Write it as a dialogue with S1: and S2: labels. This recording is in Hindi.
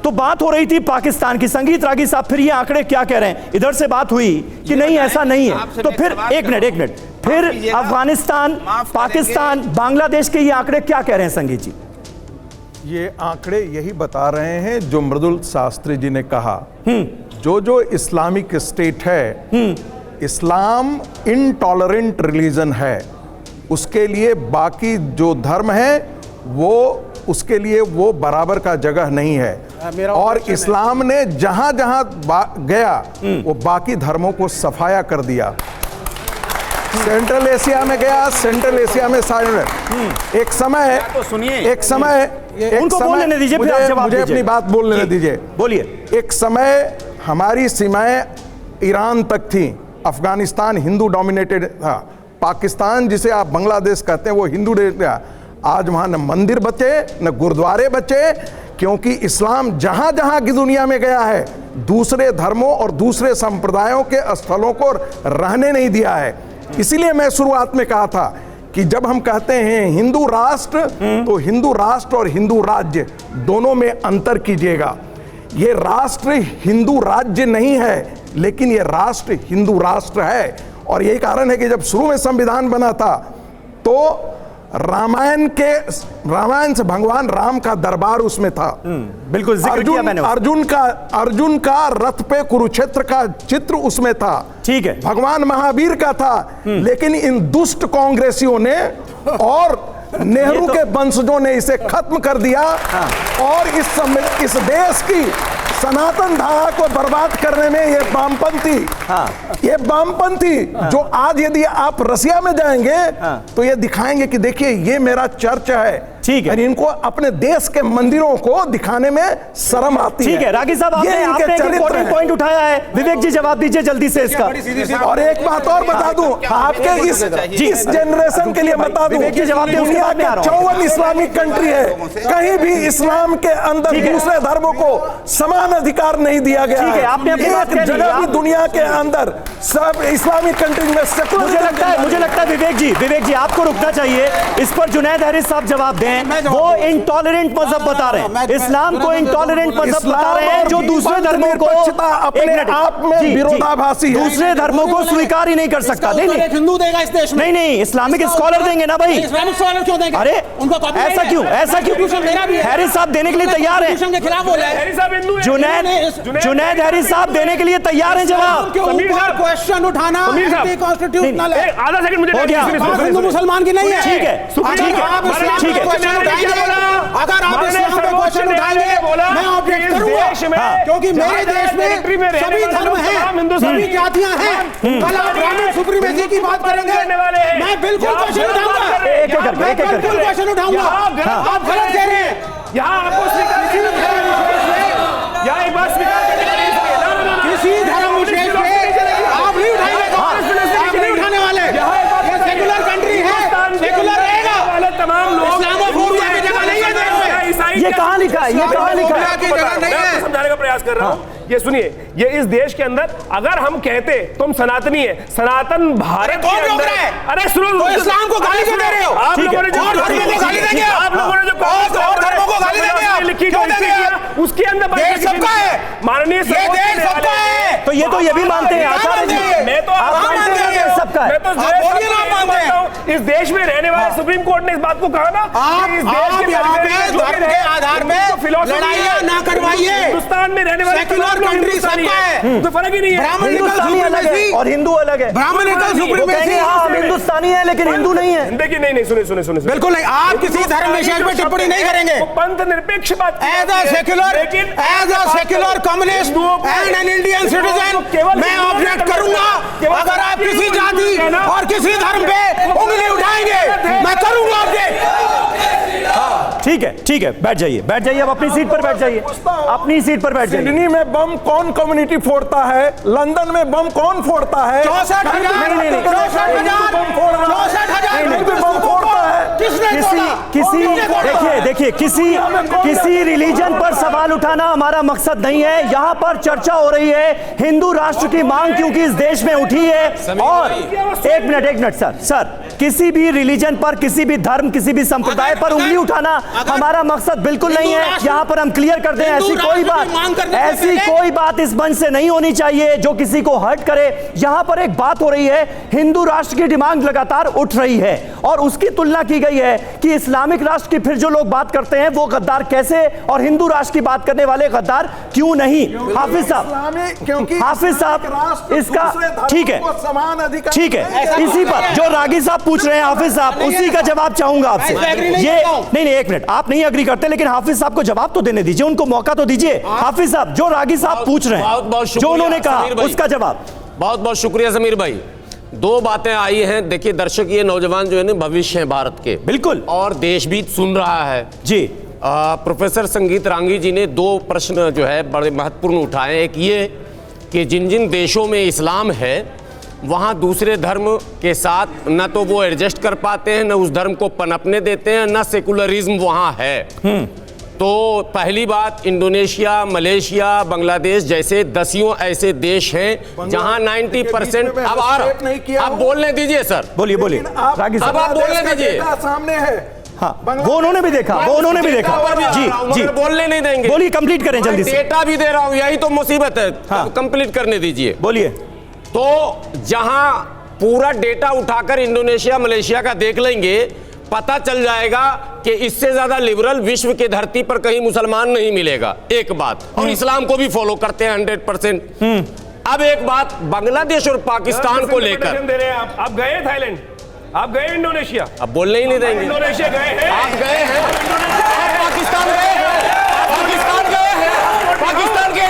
S1: तो बात हो रही थी पाकिस्तान की। संगीत रागी साहब फिर ये आंकड़े क्या कह रहे हैं? इधर से बात हुई कि नहीं ऐसा नहीं है, तो फिर एक मिनट फिर अफगानिस्तान, पाकिस्तान, बांग्लादेश के ये आंकड़े क्या कह रहे हैं संगीत जी?
S2: ये आंकड़े यही बता रहे हैं जो मृदुल शास्त्री जी ने कहा। जो इस्लामिक स्टेट है, इस्लाम इनटॉलरेंट रिलीजन है, उसके लिए बाकी जो धर्म है वो उसके लिए वो बराबर का जगह नहीं है। और इस्लाम ने जहां जहां गया वो बाकी धर्मों को सफाया कर दिया। सेंट्रल एशिया में गया, सेंट्रल एशिया में एक समय
S1: उनको बोलने दीजिए,
S2: मुझे अपनी बात बोलने दीजिए।
S1: बोलिए।
S2: एक समय हमारी सीमाएं ईरान तक थी, अफगानिस्तान हिंदू डोमिनेटेड था, पाकिस्तान जिसे आप बांग्लादेश कहते हैं वो हिंदू था। आज वहां न मंदिर बचे न गुरुद्वारे बचे, क्योंकि इस्लाम जहां जहां की दुनिया में गया है दूसरे धर्मों और दूसरे संप्रदायों के स्थलों को रहने नहीं दिया है। इसीलिए मैं शुरुआत में कहा था कि जब हम कहते हैं हिंदू राष्ट्र, तो हिंदू राष्ट्र और हिंदू राज्य दोनों में अंतर कीजिएगा। ये राष्ट्र हिंदू राज्य नहीं है, लेकिन ये राष्ट्र हिंदू राष्ट्र है। और यही कारण है कि जब शुरू में संविधान बना था तो रामायण से भगवान राम का दरबार उसमें था।
S1: बिल्कुल
S2: अर्जुन का रथ पे कुरुक्षेत्र का चित्र उसमें था।
S1: ठीक है,
S2: भगवान महावीर का था। लेकिन इन दुष्ट कांग्रेसियों ने और नेहरू के वंशजों ने इसे खत्म कर दिया। और इस देश की सनातन धारा को बर्बाद करने में ये वामपंथी जो आज यदि आप रसिया में जाएंगे तो ये दिखाएंगे कि देखिए ये मेरा चर्च है।
S1: ठीक है,
S2: इनको अपने देश के मंदिरों को दिखाने में शर्म आती है।
S1: ठीक है रागी साहब, आपने एक इंपॉर्टेंट पॉइंट उठाया है। विवेक जी जवाब दीजिए जल्दी से इसका।
S2: और एक बात और बता दूं आपके इस जनरेशन के लिए बता दूं, दुनिया के 54 इस्लामिक कंट्री है, कहीं भी इस्लाम के अंदर दूसरे धर्मों को समान अधिकार नहीं दिया गया।
S1: ठीक है, आपने अपनी बात कह दी।
S2: जगह भी दुनिया के अंदर सब इस्लामिक कंट्री में
S1: मुझे लगता है विवेक जी आपको रुकना चाहिए। इस पर जुनैद हैरिस साहब जवाब दें। वो इंटॉलरेंट मजहब बता रहे हैं, इस्लाम को इंटॉलरेंट मजहब बता रहे हैं जो दूसरे धर्मों को
S2: अपने आप में विरोधाभासी है,
S1: दूसरे धर्मों को स्वीकार ही नहीं कर सकता। नहीं
S3: हिंदू देगा इस देश में,
S1: नहीं इस्लामिक स्कॉलर देंगे ना भाई।
S3: इस्लामिक स्कॉलर क्यों देंगे?
S1: अरे
S3: उनको
S1: ऐसा क्यों? हैरिस साहब देने के लिए तैयार हैं। जुनैद हैरिस साहब देने के लिए तैयार हैं जवाब।
S3: क्वेश्चन उठाना कॉन्स्टिट्यूशनल है।
S1: आधा सेकंड मुझे हो गया।
S3: हिंदू मुसलमान की नहीं है।
S1: ठीक है
S3: अगर आप इस्लाम पे क्वेश्चन उठाएंगे मैं ऑब्जेक्ट करूंगा, क्योंकि मेरे देश में सभी धर्म हैं, सभी जातियां हैं। कल आप ब्राह्मण सुप्रीमेसी की बात करेंगे, मैं बिल्कुल क्वेश्चन उठाऊंगा, बिल्कुल क्वेश्चन उठाऊंगा। आप गलत कह रहे हैं।
S4: यहाँ आपको एक बात
S3: किसी धर्म विशेष पे आप नहीं उठाएंगे, आप नहीं उठाने वाले। ये सेकुलर कंट्री है, सेकुलर रहेगा।
S4: तमाम लोग
S3: इस्लामोफोबिया की जगह नहीं है देश में।
S1: ये कहाँ लिखा है? ये कहाँ लिखा है?
S4: समझाने का प्रयास कर रहा हूँ। ये सुनिए, ये इस देश के अंदर अगर हम कहते तुम सनातनी है, सनातन भारत
S3: कौन रोक रहा है?
S4: अरे सुनो,
S3: तो इस्लाम को गाली क्यों दे रहे हो?
S4: आप लोगों ने
S3: और धर्मों को गाली देंगे,
S4: आप लोगों ने जो
S3: और धर्मों को गाली देंगे आप,
S4: लिखी
S3: क्यों देंगे?
S4: उसके अंदर
S3: देश सबका है,
S4: माननीय
S3: ये देश सबका है।
S1: तो ये भी मानते हैं आचार्य जी।
S4: मैं तो
S1: आप मानते हैं सबका है।
S4: मैं तो बोलिए ना, आप मानते हैं। इस देश में रहने वाले सुप्रीम कोर्ट ने इस बात को कहा ना,
S3: आप यहाँ पे धर्म के आधार में लड़ाइयाँ ना करवाइए।
S4: हिंदुस्तान में रहने वाले
S3: सेक्युलर कंट्री सबका है,
S4: तो फर्क ही नहीं है।
S1: हिंदुस्तानी अलग है और हिंदू अलग है।
S3: ब्राह्मणिकल सुप्रीमेसी,
S1: हम हिंदुस्तानी है लेकिन हिंदू नहीं है।
S4: देखिए नहीं सुने
S3: बिल्कुल नहीं। आप किसी धर्म विशेष पे टिप्पणी नहीं करेंगे।
S4: पंथ निरपेक्ष बात
S3: as a secular communist and an Indian citizen मैं ऑब्जेक्ट करूंगा। अगर आप किसी जाति और किसी धर्म पे उंगली उठाएंगे मैं करूंगा ऑब्जेक्ट।
S1: ठीक है बैठ जाइए अब अपनी सीट पर बैठ जाइए, अपनी सीट पर बैठ जाइए।
S2: सिडनी में बम कौन कम्युनिटी फोड़ता है? लंदन में बम कौन फोड़ता है?
S3: 64,000
S2: बम फोड़ता है।
S1: देखिए किसी रिलीजन पर सवाल उठाना हमारा मकसद नहीं है। यहां पर चर्चा हो रही है हिंदू राष्ट्र की मांग, क्योंकि इस देश में उठी है। और एक मिनट सर, किसी भी रिलीजन पर, किसी भी धर्म, किसी भी संप्रदाय पर उंगली उठाना हमारा मकसद बिल्कुल नहीं है। यहां पर हम क्लियर कर दें, ऐसी कोई बात इस मंच से नहीं होनी चाहिए जो किसी को हर्ट करे। यहां पर एक बात हो रही है, हिंदू राष्ट्र की डिमांड लगातार उठ रही है और उसकी तुलना की गई है कि इस्लामिक राष्ट्र की फिर जो लोग बात करते हैं वो गद्दार कैसे, और हिंदू राष्ट्र की बात करने वाले गद्दार क्यों नहीं। हाफिज साहब इसका ठीक है, इसी पर जो रागी साहब पूछ रहे हैं, हाफिज साहब उसी का जवाब चाहूंगा आपसे। ये नहीं, एक मिनट, आप नहीं अग्री करते, लेकिन हाफिज साहब को जवाब तो देने दीजिए, उनको मौका तो दीजिए। हाफिज साहब, जो रागी साहब पूछ रहे हैं, जो उन्होंने कहा उसका जवाब।
S5: बहुत बहुत शुक्रिया समीर भाई। दो बातें आई हैं। देखिए दर्शक, ये नौजवान जो है ना भविष्य है भारत के,
S1: बिल्कुल,
S5: और देश भी सुन रहा है
S1: जी।
S5: प्रोफेसर संगीत रांगी जी ने दो प्रश्न जो है बड़े महत्वपूर्ण उठाए। एक ये कि जिन जिन देशों में इस्लाम है वहाँ दूसरे धर्म के साथ न तो वो एडजस्ट कर पाते हैं, न उस धर्म को पनपने देते हैं, न सेकुलरिज्म वहाँ है। तो पहली बात, इंडोनेशिया, मलेशिया, बांग्लादेश जैसे दसियों ऐसे देश हैं जहां 90%। अब आ रहा, अब बोलने दीजिए सर,
S1: बोलिए
S5: अब आप बोलने दीजिए।
S2: सामने है,
S1: हाँ, वो उन्होंने भी देखा जी,
S5: बोलने नहीं देंगे।
S1: बोलिए, कंप्लीट करें जल्दी से।
S5: डेटा भी दे रहा हूं, यही तो मुसीबत है।
S1: हाँ,
S5: कंप्लीट करने दीजिए,
S1: बोलिए।
S5: तो जहां पूरा डेटा उठाकर इंडोनेशिया, मलेशिया का देख लेंगे, पता चल जाएगा कि इससे ज्यादा लिबरल विश्व के धरती पर कहीं मुसलमान नहीं मिलेगा। एक बात, और इस्लाम को भी फॉलो करते हैं 100%। अब एक बात बांग्लादेश और पाकिस्तान को लेकर,
S4: आप गए थाईलैंड, आप गए इंडोनेशिया,
S5: अब बोलने ही नहीं देंगे।
S4: इंडोनेशिया गए हैं,
S5: आप गए हैं, आप पाकिस्तान गए हैं, पाकिस्तान गए हैं, पाकिस्तान के